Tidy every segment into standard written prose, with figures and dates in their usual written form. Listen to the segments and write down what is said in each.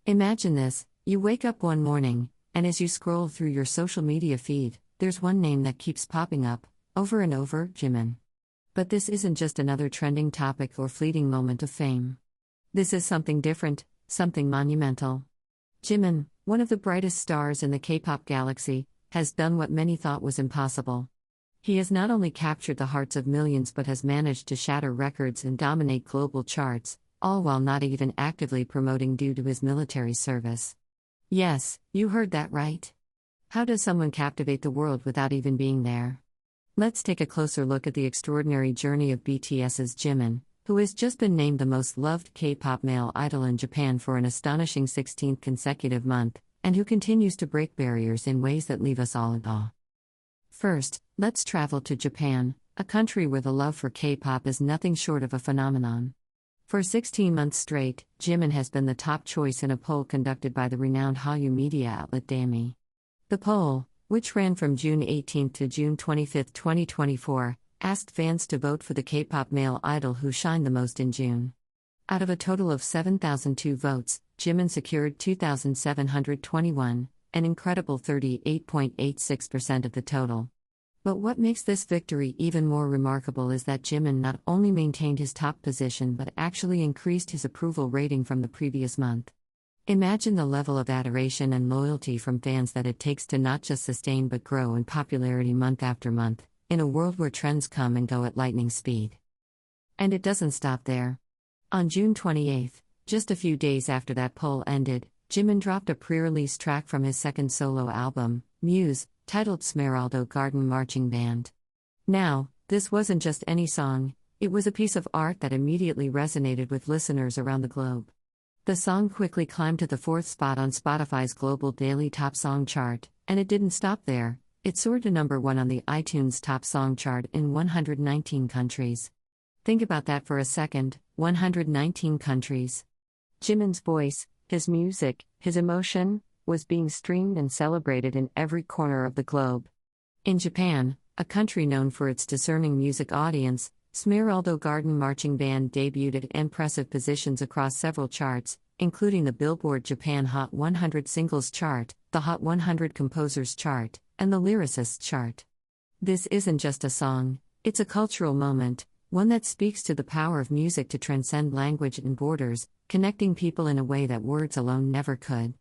Imagine this: you wake up one morning, and as you scroll through your social media feed, there's one name that keeps popping up, over and over: Jimin. But this isn't just another trending topic or fleeting moment of fame. This is something different, something monumental. Jimin, one of the brightest stars in the K-pop galaxy, has done what many thought was impossible. He has not only captured the hearts of millions but has managed to shatter records and dominate global charts, all while not even actively promoting due to his military service. Yes, you heard that right. How does someone captivate the world without even being there? Let's take a closer look at the extraordinary journey of BTS's Jimin, who has just been named the most loved K-pop male idol in Japan for an astonishing 16th consecutive month, and who continues to break barriers in ways that leave us all in awe. First, let's travel to Japan, a country where the love for K-pop is nothing short of a phenomenon. For 16 months straight, Jimin has been the top choice in a poll conducted by the renowned Hallyu media outlet Dami. The poll, which ran from June 18 to June 25, 2024, asked fans to vote for the K-pop male idol who shined the most in June. Out of a total of 7,002 votes, Jimin secured 2,721, an incredible 38.86% of the total. But what makes this victory even more remarkable is that Jimin not only maintained his top position but actually increased his approval rating from the previous month. Imagine the level of adoration and loyalty from fans that it takes to not just sustain but grow in popularity month after month, in a world where trends come and go at lightning speed. And it doesn't stop there. On June 28, just a few days after that poll ended, Jimin dropped a pre-release track from his second solo album, Muse, titled Smeraldo Garden Marching Band. Now, this wasn't just any song, it was a piece of art that immediately resonated with listeners around the globe. The song quickly climbed to the 4th spot on Spotify's global daily top song chart, and it didn't stop there. It soared to number 1 on the iTunes top song chart in 119 countries. Think about that for a second: 119 countries. Jimin's voice, his music, his emotion, was being streamed and celebrated in every corner of the globe. In Japan, a country known for its discerning music audience, Smeraldo Garden Marching Band debuted at impressive positions across several charts, including the Billboard Japan Hot 100 Singles Chart, the Hot 100 Composers Chart, and the Lyricists Chart. This isn't just a song, it's a cultural moment, one that speaks to the power of music to transcend language and borders, connecting people in a way that words alone never could.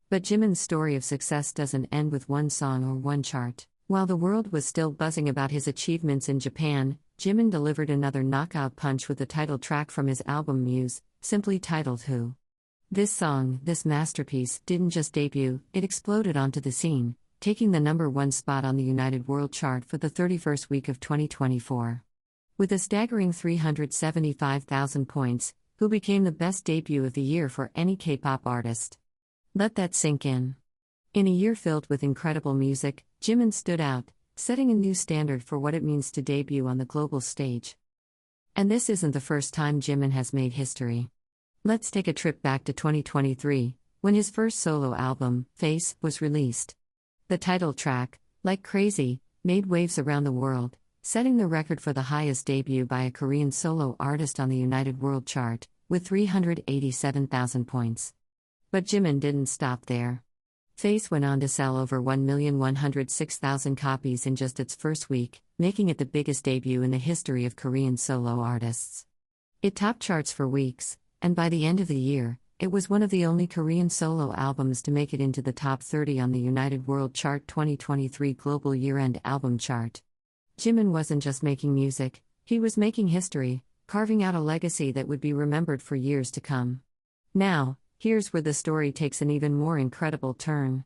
But Jimin's story of success doesn't end with one song or one chart. While the world was still buzzing about his achievements in Japan, Jimin delivered another knockout punch with the title track from his album Muse, simply titled Who. This song, this masterpiece, didn't just debut, it exploded onto the scene, taking the number 1 spot on the United World Chart for the 31st week of 2024. With a staggering 375,000 points, Who became the best debut of the year for any K-pop artist. Let that sink in. In a year filled with incredible music, Jimin stood out, setting a new standard for what it means to debut on the global stage. And this isn't the first time Jimin has made history. Let's take a trip back to 2023, when his first solo album, Face, was released. The title track, Like Crazy, made waves around the world, setting the record for the highest debut by a Korean solo artist on the United World Chart, with 387,000 points. But Jimin didn't stop there. Face went on to sell over 1,106,000 copies in just its first week, making it the biggest debut in the history of Korean solo artists. It topped charts for weeks, and by the end of the year, it was one of the only Korean solo albums to make it into the top 30 on the United World Chart 2023 Global Year-End Album Chart. Jimin wasn't just making music, he was making history, carving out a legacy that would be remembered for years to come. Now, here's where the story takes an even more incredible turn.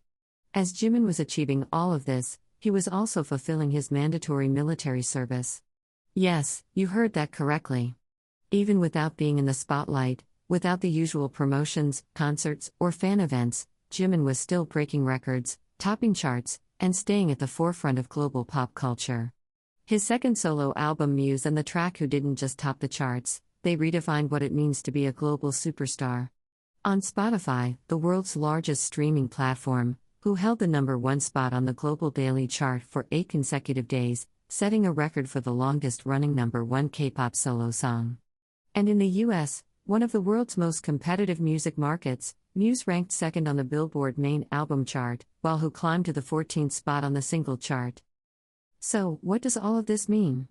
As Jimin was achieving all of this, he was also fulfilling his mandatory military service. Yes, you heard that correctly. Even without being in the spotlight, without the usual promotions, concerts, or fan events, Jimin was still breaking records, topping charts, and staying at the forefront of global pop culture. His second solo album Muse and the track Who didn't just top the charts, they redefined what it means to be a global superstar. On Spotify, the world's largest streaming platform, Who held the number 1 spot on the global daily chart for 8 consecutive days, setting a record for the longest-running number 1 K-pop solo song. And in the US, one of the world's most competitive music markets, Muse ranked second on the Billboard main album chart, while Who climbed to the 14th spot on the single chart. So, what does all of this mean?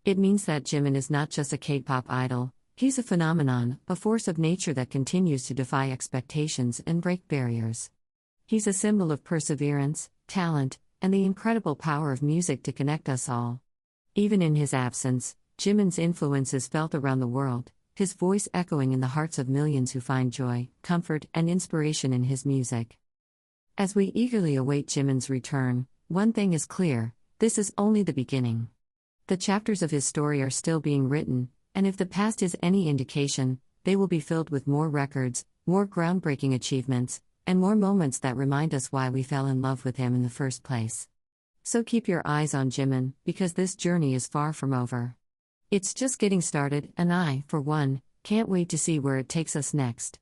It means that Jimin is not just a K-pop idol, he's a phenomenon, a force of nature that continues to defy expectations and break barriers. He's a symbol of perseverance, talent, and the incredible power of music to connect us all. Even in his absence, Jimin's influence is felt around the world, his voice echoing in the hearts of millions who find joy, comfort, and inspiration in his music. As we eagerly await Jimin's return, one thing is clear: this is only the beginning. The chapters of his story are still being written, and if the past is any indication, they will be filled with more records, more groundbreaking achievements, and more moments that remind us why we fell in love with him in the first place. So keep your eyes on Jimin, because this journey is far from over. It's just getting started, and I, for one, can't wait to see where it takes us next.